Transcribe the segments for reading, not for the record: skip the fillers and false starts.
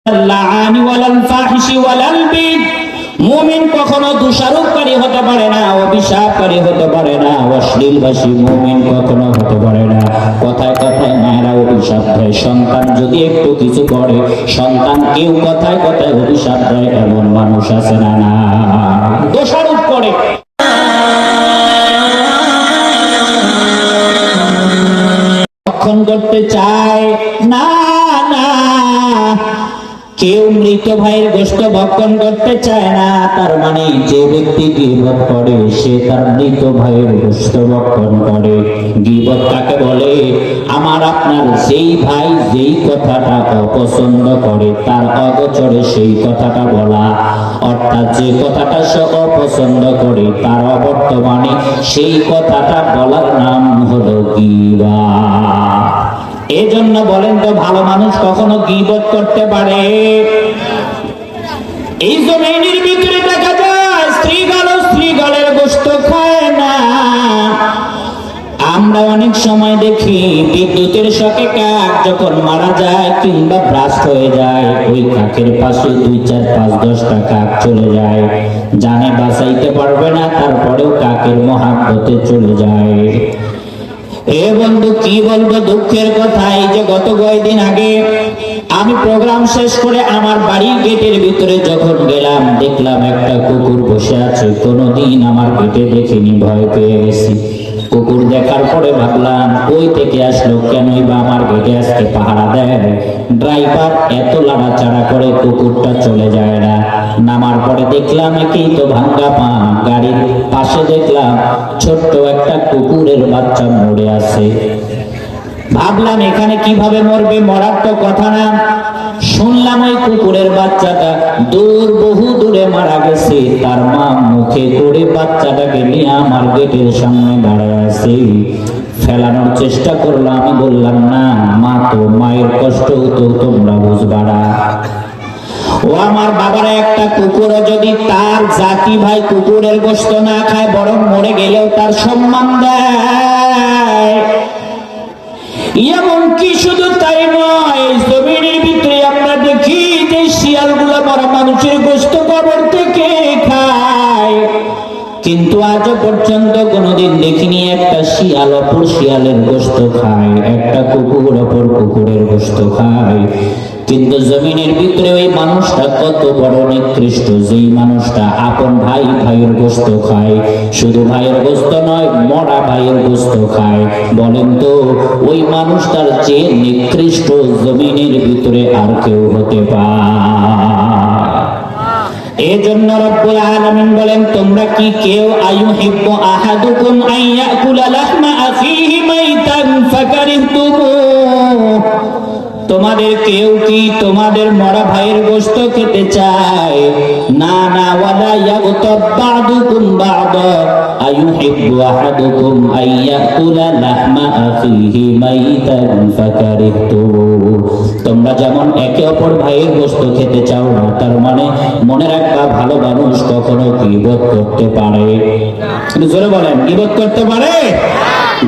লাআনি ওয়ালাল ফাহিশি ওয়ালাল বিদ। মুমিন কখনো দোষারোপকারী হতে পারে না, অভিশাপকারী হতে পারে না, অশ্লীলভাষী মুমিন কখনো হতে পারে না। কথায় কথায় মায়েরা অভিশাপ দেয়, সন্তান যদি একটু কিছু করে সন্তান কেউ কথায় কথায় অভিশাপ দেয়, এমন মানুষ আছে না? না, দোষারোপ করে। ভক্ষণ করতে চায় না, না, কেউ মৃত ভাইয়ের গোশত ভক্ষণ করতে চায় না, তার মানে যে ব্যক্তি গীবত করে সে তার মৃত ভাইয়ের গোশত ভক্ষণ করে। গীবত কাকে বলে? আমার আপনার যেই ভাই যেই কথাটা অপছন্দ করে তার অগোচরে সেই কথাটা বলা, অর্থাৎ যে কথাটা সে অপছন্দ করে তার অবর্তমানে সেই কথাটা বলার নাম হলো গীবত। এই জন্য বলেন তো, ভালো মানুষ কখনো গীবত করতে পারে? এই জমিনের ভিতরে দেখা যায় স্ত্রীগালের গোশত খায় না। আমরা অনেক সময় দেখি বিদ্যুতের শকে কাক যখন মারা যায় কিংবা ব্রাস্ট হয়ে যায়, ওই কাকের পাশে 2, 4, 5, 10টা কাক চলে যায়, জানে বাঁচাইতে পারবে না, তারপরেও কাকের মহাব্বতে চলে যায়। এ বন্ধু কি বলবো দুঃখের কথা, এই যে গত কয়েকদিন আগে আমি প্রোগ্রাম শেষ করে আমার বাড়ির গেটের ভিতরে যখন গেলাম, দেখলাম একটা কুকুর বসে আছে। কোনোদিন আমার গেটে দেখিনি, ভয় পেয়ে গেছি। কুকুর দেখার পরে ভাবলাম কই থেকে আসলো, কেনই বা আমার গেটে আজকে পাহারা দেয়। ড্রাইভার এত লাড়াচাড়া করে কুকুরটা চলে যায় না। নামার পরে দেখলাম একেই তো ভাঙ্গা পা, গাড়ির পাশে দেখলাম ছোট্ট একটা কুকুরের বাচ্চা মরে আছে। ভাবলাম এখানে কিভাবে মরবে, মরার তো কথা না। শুনলাম ওই কুকুরের বাচ্চাটা বহু দূরে মারা গেছে, তার মা মুখে করে বাচ্চাটাকে নিয়ে আমার গেটের সামনে দাঁড়ায় আছে। ফেলানোর চেষ্টা করলো, আমি বললাম না মা, তো মায়ের কষ্ট তো তোমরা বুঝবা না। ও আমার বাবারা, একটা কুকুরও যদি তার জাতি ভাই কুকুরের গোশত না খায়, বরং মরে গেলেও তার সম্মান দেয়। এমনকি শুধু তাই নয়, জমিনের ভিতরে আমরা দেখি যে শিয়ালগুলো মরা মানুষের গোশত কবর থেকে খায়, কিন্তু আজও পর্যন্ত কোনোদিন দেখিনি একটা শিয়াল অপর শিয়ালের গোশত খায়, একটা কুকুর অপর কুকুরের গোশত খায়। কিন্তু জমিনের ভিতরে ওই মানুষটা কত বড় নিকৃষ্ট, যেই মানুষটা আপন ভাই ভাইয়ের গোশত খায়, শুধু ভাইয়ের গোশত নয় মরা ভাইয়ের গোশত খায়। বলেন তো ওই মানুষটার যে নিকৃষ্ট জমিনের ভিতরে আর কেউ হতে পারে? এজন্য রব্বুল আলামিন বলেন, তোমরা কি কেউ আইয়ুহিব্বু আহাদুকুম আইয়াকুলা লাহমা আখিহি মাইতান ফাকারিহতুমু, তোমাদের কেউ কি তোমাদের মরা ভাইয়ের গোশত খেতে চায়? না না, ওয়ালা ইয়াগতাব বা'দুকুম বা'দা আইয়ুহিব্বু আহাদুকুম আইয়াকুলা লাহমা আখিহি মাইতান ফাকারিহতুমু। তোমরা যেমন একে অপর ভাইয়ের গোশত খেতে চাও না, তার মানে মনে রাখবা ভালো মানুষ কখনো গীবত করতে পারে? জোরে বলেন, গীবত করতে পারে?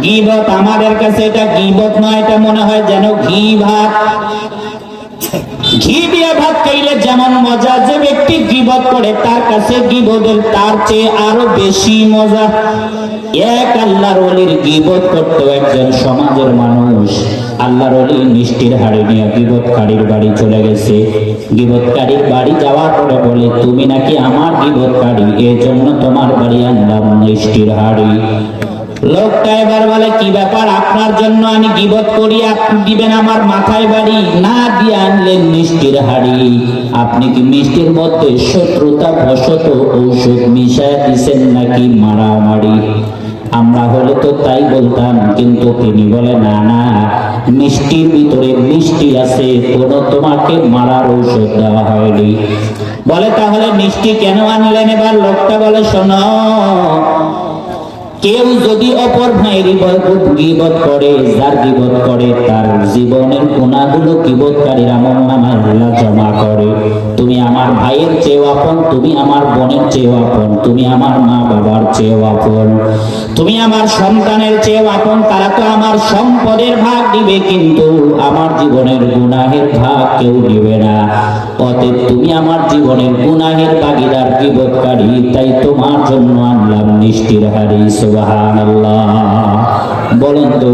গীবত আমাদের কাছে এটা গীবত নয়, এটা মনে হয় যেন ঘি ভাত। ঘি দিয়ে ভাত খাইলে যেমন মজা, যে ব্যক্তি গীবত করে তার কাছে গীবতের তার চেয়ে আরো বেশি মজা। এক আল্লাহর ওলির গীবত করতো একজন সমাজের মানুষ। আল্লাহর ওলি মিষ্টির হাড়ি নিয়ে গীবতকারীর বাড়ি চলে গেছে। গীবতকারীর বাড়ি যাওয়ার পরে বলে, তুমি নাকি আমার গীবতকারী, এই জন্য তোমার বাড়ি আনলাম মিষ্টির হাড়ি। লোকটা এবার বলে, কি ব্যাপার, আপনার জন্য আমি গীবত করি, আপনি দিবেন আমার মাথায় বাড়ি? না দিয়ে আনলেন মিষ্টির হাড়ি। আপনি কি মিষ্টির মধ্যে শত্রুতা বশত ঔষধ মিশায় দিছেন নাকি মারামারি? আমরা হলে তো তাই বলতাম, কিন্তু তিনি বলে না না, মিষ্টির ভিতরে মিষ্টি আছে, কোনো তোমাকে মারার ঔষধ দেওয়া হয়নি। বলে তাহলে মিষ্টি কেন আনলেন? এবার লোকটা বলে, শোনো, কেউ যদি অপর ভাইয়ের গীবত করে, যার গীবত করে তার জীবনের গুনাহগুলো গীবতকারীর আমলনামায় আল্লাহ জমা করে। তুমি আমার ভাইয়ের চেয়েও আপন, তুমি আমার বোনের চেয়েও আপন, তুমি আমার মা বাবার চেয়েও আপন, তুমি আমার সন্তানের চেয়েও আপন। তারা তো আমার সম্পদের ভাগ দিবে, কিন্তু আমার জীবনের গুনাহের ভাগ কেউ দিবে না। অতএব তুমি আমার জীবনের গুনাহের ভাগীদার, গীবতকারী, তাই তোমার জন্য আনলাম মিষ্টির হাড়ি। সুবহানাল্লাহ। বলেন তো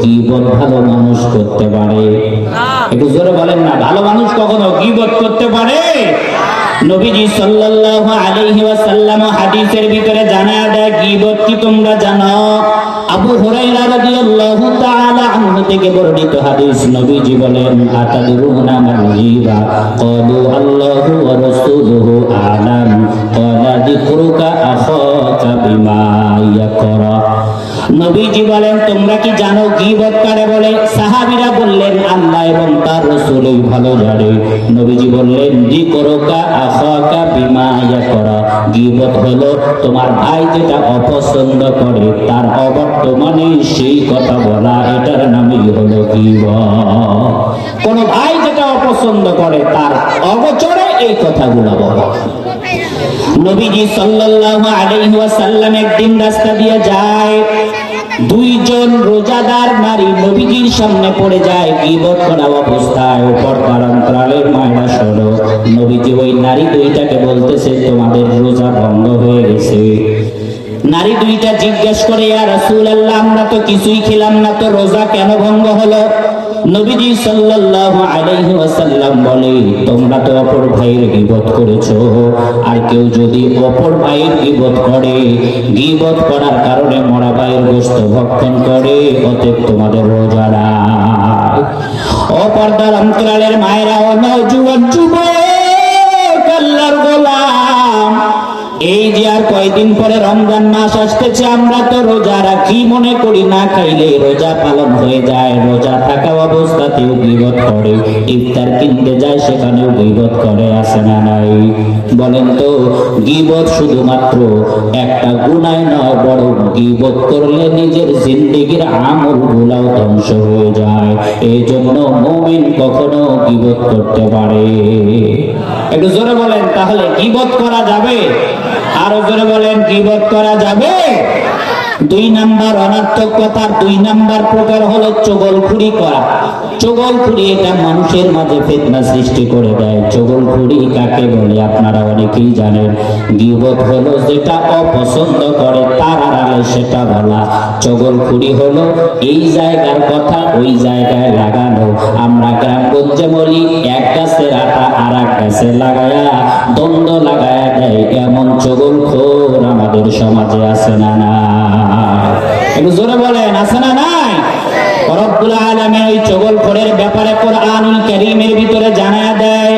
গীবত ভালো মানুষ করতে পারে? একটু জোরে বলেন না, ভালো মানুষ কখনো গীবত করতে পারে? নবীজি সাল্লাল্লাহু আলাইহি ওয়াসাল্লাম হাদিসের ভিতরে জানায়া দেয়, গীবত কি তোমরা জানো? আবু হুরায়রা রাদিয়াল্লাহু তাআলা আনহু থেকে বর্ণিত হাদিস, নবীজি বলেন, আতাদরুনা মাল গীবা? ক্বালু আল্লাহু ওয়া রাসূলুহু আ'লাম। ক্বালা যিকরুকা আখাকা বিমা ইয়াকরা। নবীজি বলেন, তোমরা কি জানো গীবত কারে বলে? সাহাবীরা বললেন, আল্লাহ এবং তার রাসূলই ভালো জানে। নবীজি বললেন, যিকরুকা আখাকা বিমা ইয়াকরা। গীবত হলো তোমার ভাই যেটা অপছন্দ করে তার অবর্তমানে সেই কথা বলা, এটার নামই হলো গীবত। কোন ভাই যেটা অপছন্দ করে তার অগোচরে এই কথাগুলো বলা। নবীজি সাল্লাল্লাহু আলাইহি ওয়াসাল্লাম একদিন রাস্তা দিয়ে যায়, দুইজন রোজাদার নারী নবীজির সামনে পড়ে যায় গীবত করা অবস্থায়। পর্দার অন্তরালের মায়েরা শোনো, নবীজি ওই নারী দুইটাকে বলতেছে, তোমাদের রোজা ভঙ্গ হয়ে গেছে। নারী দুইটা জিজ্ঞেস করে, ইয়া রাসূলুল্লাহ, আমরা তো কিছুই খেলাম না, তো রোজা কেন ভঙ্গ হলো? নবীজি সাল্লাল্লাহু আলাইহি ওয়াসাল্লাম বলে, তোমরা তো অপর ভাইয়ের গীবত করেছো, আর কেউ যদি অপর ভাইয়ের গীবত করে, গীবত করার কারণে মরা ভাইয়ের গোশত ভক্ষণ করে, অতএব তোমাদের রোজা নাই। অপরদার অন্তরালের মায়েরা, ও নওজোয়ান যুবক, আল্লাহর গোলাম, এই যে আর কয়দিন পরে রমজান মাস আসতেছে, আমরা তো রোজা রাখি, মনে করি না খাইলে রোজা পালন হয়ে যায়। রোজা থাকা অবস্থাতেও গীবত করে, ইফতার কিনতে যায় সেখানেও গীবত করে, আছে না নাই? বলেন তো গীবত শুধুমাত্র একটা গুনাহ নয়, বরং গীবত করলে নিজের জিন্দেগির আমলগুলোও ধ্বংস হয়ে যায়। এই জন্য মুমিন কখনো গীবত করতে পারে? একটু জোরে বলেন, তাহলে গীবত করা যাবে? আরো জোরে বলেন, গীবত করা যাবে? দুই নাম্বার অনর্থক কথার দুই নাম্বার প্রকার হলো চগলখুরি করা। চগলখুরি এটা মানুষের মাঝে ফিতনা সৃষ্টি করে দেয়। চগলখুরি কাকে বলে আপনারা অনেকেই জানেন। গীবত হলো যেটা অপছন্দ করে তার আড়ালে সেটা বলা। চগলখুরি হলো এই জায়গার কথা ওই জায়গায় লাগানো। আমরা গ্রামগঞ্জে বলি, এক গাছের আটা আর এক গাছে লাগায়া দ্বন্দ্ব লাগায়া দেয়, এমন চগলখোর আমাদের সমাজে আছে না না? একটু জোরে বলেন, আছে না নাই? রব্বুল আলামিন ওই চগলখোরের ব্যাপারে কোরআনুল কারীমের ভিতরে জানায়া দেয়,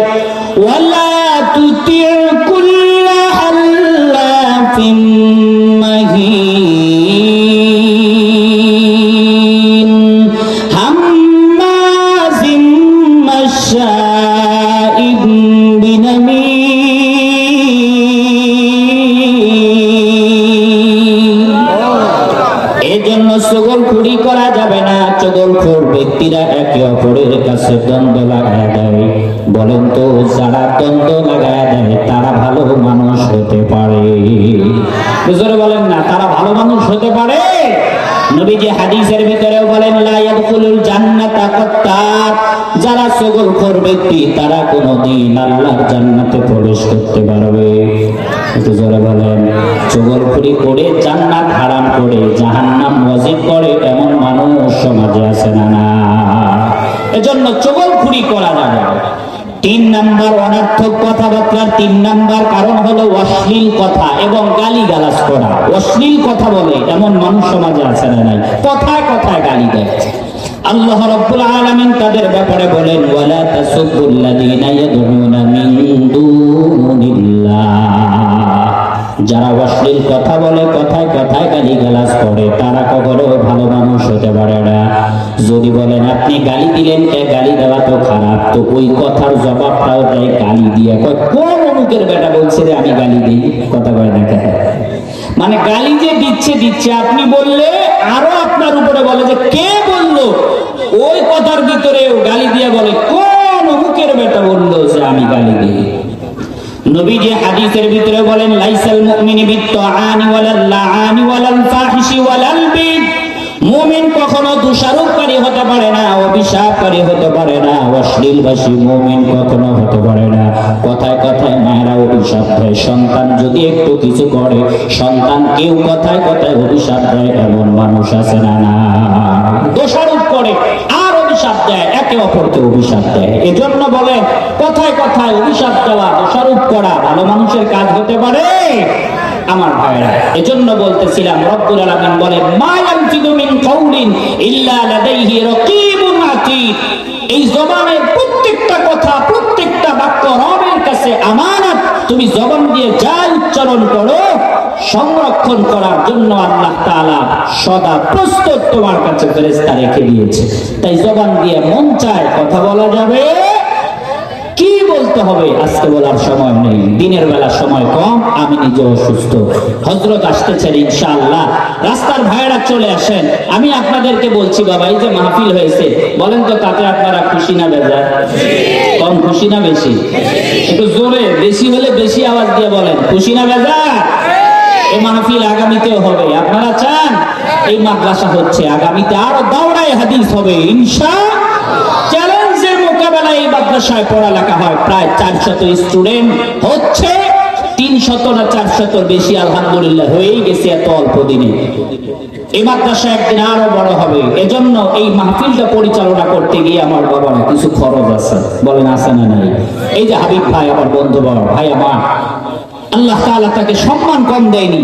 ওয়ালা তুতিউ কুল্লা হাল্লাফিন মাহিন হাম্মাজিম মাশাইন বিনামিন। এজন্য চগলখুরি করা যাবে না। চগলখোর ব্যক্তিরা একে অপরের কাছে দ্বন্দ্ব লাগায় দেয়। বলেন তো যারা দ্বন্দ্ব লাগায় দেয় তারা ভালো মানুষ হতে পারে? জোরে বলেন না, তারা ভালো মানুষ হতে পারে? নবীজি হাদিসের ভিতরেও বলেন, লা ইয়াদখুলুল জান্নাতা কাত্তাত। যারা চগলখোর ব্যক্তি তারা কোনোদিন আল্লাহর জান্নাতে প্রবেশ করতে পারবে? একটু জোরে বলেন। চগলখুরি করে জান্নাত হারাম করে জাহান্নাম ওয়াজিব করে এমন মানুষ সমাজে আছে না না? এজন্য চগলখুরি করা যাবে না। তিন নাম্বার অনর্থক কথাবার্তার তিন নাম্বার কারণ হলো অশ্লীল কথা এবং গালিগালাজ করা। অশ্লীল কথা বলে এমন মানুষ সমাজে আছে না নাই? কথায় কথায় গালি দেয়। আল্লাহ রাব্বুল আলামিন তাদের ব্যাপারে বলেন, ওয়ালা তাসুবুল্লাযীনা ইয়াদউনা মিন দুনিল্লাহ। যারা অশ্লীল কথা বলে, কথায় কথায় গালিগালাজ করে, তারা কখনো ভালো মানুষ হতে পারে না। যদি বলেন আপনি গালি দিলেন, গালি দেওয়া তো খারাপ, তো ওই কথার জবাবটাও দেয় গালি দিয়ে। কোন অমুকের বেটা বলছে রে আমি গালি দিই, কথা কয় না কেন? মানে গালি যে দিচ্ছে আপনি বললে আরো আপনার উপরে বলে যে কে বললো, ওই কথার ভিতরেও গালি দিয়ে বলে কোন অমুকের বেটা বললো যে আমি গালি দিই। নবীজি হাদিসের ভিতরে বলেন লাইসাল মুমিনি বিত্তাআনি ওয়ালাল লাআনি ওয়ালাল ফাহিশি ওয়ালাল বিদ, মুমিন কখনো দোষারোপকারী হতে পারে না, অভিশাপকারী হতে পারে না, অশ্লীলভাষী মুমিন কখনো হতে পারে না। কথায় কথায় মায়েরা অভিশাপ দেয়, সন্তান যদি একটু কিছু করে সন্তান কেউ কথায় কথায় অভিশাপ দেয়, এমন মানুষ আছে না? না, দোষারোপ করে আর অভিশাপ দেয়, একে অপরকে অভিশাপ দেয়। এজন্য বলে কথায় কথায় অভিশাপ দেওয়া, দোষারোপ করা ভালো মানুষের কাজ হতে পারে আমার ভাইরা। এজন্য বলতেছিলাম রব্বুল আলামিন বলেন মা ইয়ালফিযু মিন কাউলিন ইল্লা লাদাইহি রাকীবুন আতীদ। এই জবানের প্রত্যেকটা কথা, প্রত্যেকটা বাক্য রবের কাছে আমানত। তুমি জবান দিয়ে যা উচ্চারণ করো সংরক্ষণ করার জন্য আল্লাহ তাআলা সদা প্রস্তুত তোমার কাছে ফেরেশতা রেখে দিয়েছে। তাই জবান দিয়ে মন চায় কথা বলা যাবে, কি বলতে হবে আজকে বলার সময় নেই, দিনের বেলা সময় কম, আমি নিজে অসুস্থ। হযরত আসতেছেন ইনশাআল্লাহ, রাস্তার ভাইরা চলে আসেন। আমি আপনাদেরকে বলছি বাবা, এই যে মাহফিল হয়েছে বলেন তো তাতে আপনারা খুশি না বেজার? কম খুশি না বেশি? একটু জোরে, বেশি হলে বেশি আওয়াজ দিয়ে বলেন, খুশি না বেজার? এই মাহফিল আগামীতেও হবে, আপনারা চান? এই মাদ্রাসা হচ্ছে, আগামীতে আরো দাওরায়ে হাদিস হবে ইনশাআল্লাহ। চ্যালেঞ্জের মোকাবেলায় এই মাদ্রাসায় পড়ালেখা হয়, প্রায় 400 স্টুডেন্ট হচ্ছে, 300 না 400 বেশি আলহামদুলিল্লাহ হয়েই গেছে এত অল্প দিনে। এই মাদ্রাসা একদিন আরো বড় হবে। এজন্য এই মাহফিলটা পরিচালনা করতে গিয়ে আমার বাবার কিছু খরচ আছে, বলেন আছে না নাই? এই যে হাবিব ভাই আমার বন্ধু, বড় ভাই আমার, আল্লাহ তাআলা তাকে সম্মান কম দেয়নি।